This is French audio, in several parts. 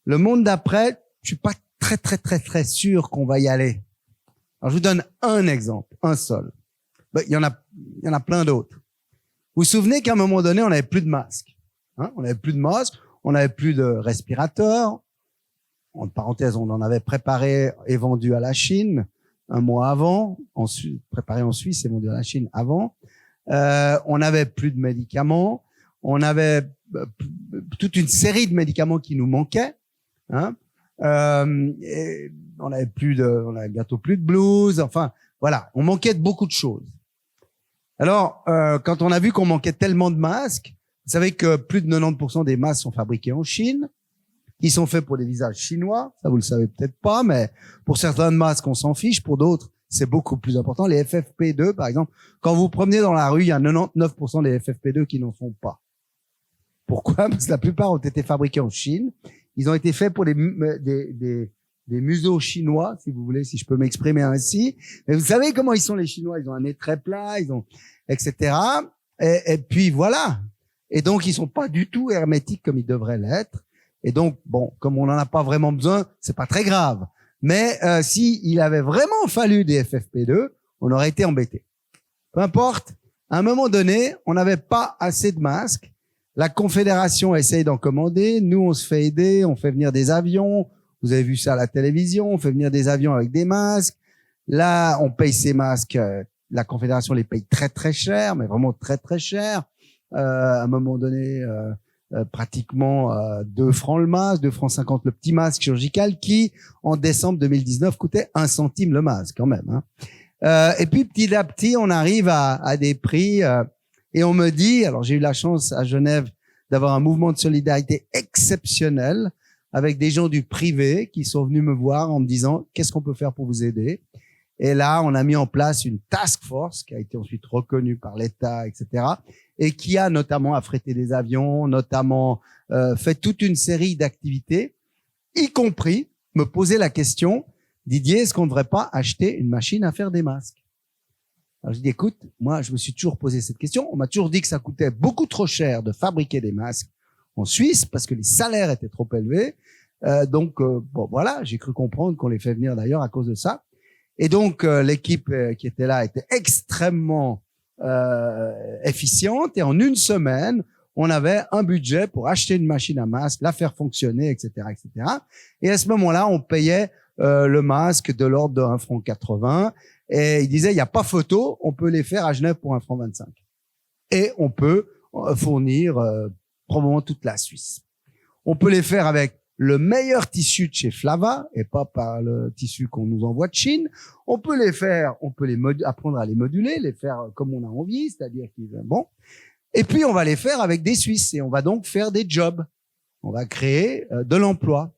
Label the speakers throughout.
Speaker 1: Le monde d'après, je suis pas très sûr qu'on va y aller. Alors, je vous donne un exemple, un seul. Ben, il y en a plein d'autres. Vous vous souvenez qu'à un moment donné, on n'avait plus de masques. Hein, on n'avait plus de masques, on n'avait plus de respirateurs. En parenthèse, on en avait préparé et vendu à la Chine un mois avant. Préparé en Suisse et vendu à la Chine avant. On n'avait plus de médicaments. On avait toute une série de médicaments qui nous manquaient. Hein. Et on avait bientôt plus de blues. Enfin, voilà, on manquait de beaucoup de choses. Alors, quand on a vu qu'on manquait tellement de masques, vous savez que plus de 90% des masques sont fabriqués en Chine. Ils sont faits pour des visages chinois. Ça, vous le savez peut-être pas, mais pour certains masques, on s'en fiche. Pour d'autres, c'est beaucoup plus important. Les FFP2, par exemple, quand vous promenez dans la rue, il y a 99% des FFP2 qui n'en sont pas. Pourquoi? Parce que la plupart ont été fabriqués en Chine. Ils ont été faits pour des museaux chinois, si vous voulez, si je peux m'exprimer ainsi. Mais vous savez comment ils sont, les Chinois? Ils ont un nez très plat, etc. Et puis voilà. Et donc, ils sont pas du tout hermétiques comme ils devraient l'être. Et donc, bon, comme on n'en a pas vraiment besoin, c'est pas très grave. Mais si il avait vraiment fallu des FFP2, on aurait été embêté. Peu importe. À un moment donné, on n'avait pas assez de masques. La Confédération essaye d'en commander. Nous, on se fait aider. On fait venir des avions. Vous avez vu ça à la télévision. On fait venir des avions avec des masques. Là, on paye ces masques. La Confédération les paye très cher, mais vraiment très cher. À un moment donné, pratiquement 2 francs le masque, 2 francs 50 le petit masque chirurgical qui, en décembre 2019, coûtait 1 centime le masque quand même. Hein. Et puis petit à petit, on arrive à des prix et on me dit, alors j'ai eu la chance à Genève d'avoir un mouvement de solidarité exceptionnel avec des gens du privé qui sont venus me voir en me disant qu'est-ce qu'on peut faire pour vous aider. Et là, on a mis en place une task force qui a été ensuite reconnue par l'État, etc. et qui a notamment affrété des avions, notamment fait toute une série d'activités, y compris me poser la question, Didier, est-ce qu'on ne devrait pas acheter une machine à faire des masques? Alors je dis, écoute, moi je me suis toujours posé cette question, on m'a toujours dit que ça coûtait beaucoup trop cher de fabriquer des masques en Suisse parce que les salaires étaient trop élevés. Donc bon voilà, j'ai cru comprendre qu'on les fait venir d'ailleurs à cause de ça. Et donc l'équipe qui était là était extrêmement efficiente et en une semaine, on avait un budget pour acheter une machine à masque, la faire fonctionner, etc., etc. Et à ce moment-là, on payait le masque de l'ordre de 1 franc 80. Et il disait, il n'y a pas photo, on peut les faire à Genève pour 1 franc 25. Et on peut fournir probablement toute la Suisse. On peut les faire avec le meilleur tissu de chez Flava et pas par le tissu qu'on nous envoie de Chine. On peut les faire, on peut apprendre à les moduler, les faire comme on a envie, c'est-à-dire bon. Et puis on va les faire avec des Suisses et on va donc faire des jobs. On va créer de l'emploi.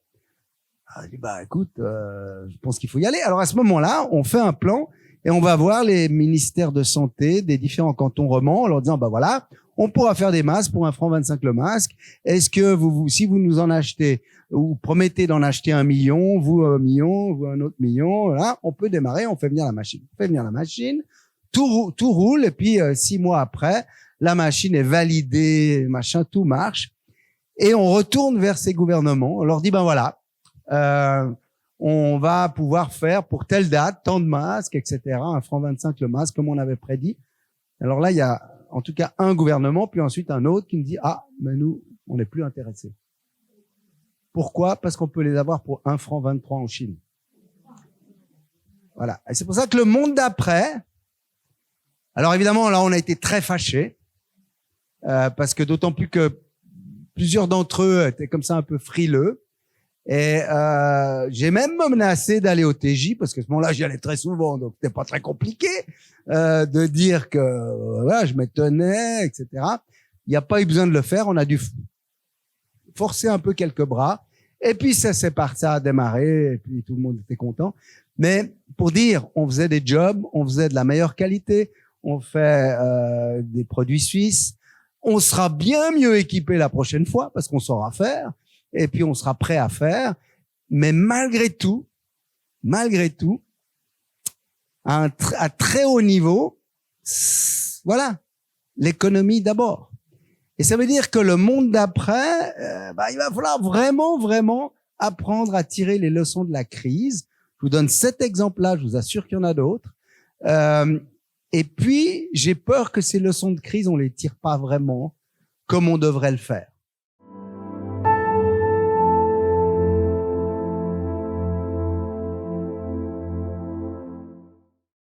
Speaker 1: Je dis, bah écoute, je pense qu'il faut y aller. Alors à ce moment-là, on fait un plan et on va voir les ministères de santé des différents cantons romans en leur disant, bah voilà, on pourra faire des masques pour 1 franc 25 le masque. Est-ce que si vous nous en achetez, ou promettez d'en acheter 1 million, vous 1 million, vous un autre million, là, on peut démarrer, on fait venir la machine. On fait venir la machine, tout roule, et puis 6 mois après, la machine est validée, machin, tout marche. Et on retourne vers ces gouvernements, on leur dit, ben voilà, on va pouvoir faire pour telle date, tant de masques, etc., 1 franc 25 le masque, comme on avait prédit. Alors là, il y a en tout cas un gouvernement, puis ensuite un autre qui me dit, ah, mais nous, on n'est plus intéressés. Pourquoi? Parce qu'on peut les avoir pour 1 franc 23 en Chine. Voilà. Et c'est pour ça que le monde d'après, alors évidemment, là, on a été très fâchés, parce que d'autant plus que plusieurs d'entre eux étaient comme ça un peu frileux. Et j'ai même menacé d'aller au TJ, parce qu'à ce moment-là, j'y allais très souvent, donc c'était pas très compliqué de dire que voilà, je m'étonnais, etc. Il n'y a pas eu besoin de le faire, on a dû forcer un peu quelques bras, et puis ça a démarré, et puis tout le monde était content. Mais pour dire, on faisait des jobs, on faisait de la meilleure qualité, on fait des produits suisses, on sera bien mieux équipé la prochaine fois, parce qu'on saura faire, et puis on sera prêt à faire, mais malgré tout, à très haut niveau, voilà, l'économie d'abord. Et ça veut dire que le monde d'après, il va falloir vraiment apprendre à tirer les leçons de la crise. Je vous donne cet exemple-là, je vous assure qu'il y en a d'autres. Et puis, j'ai peur que ces leçons de crise, on les tire pas vraiment comme on devrait le faire.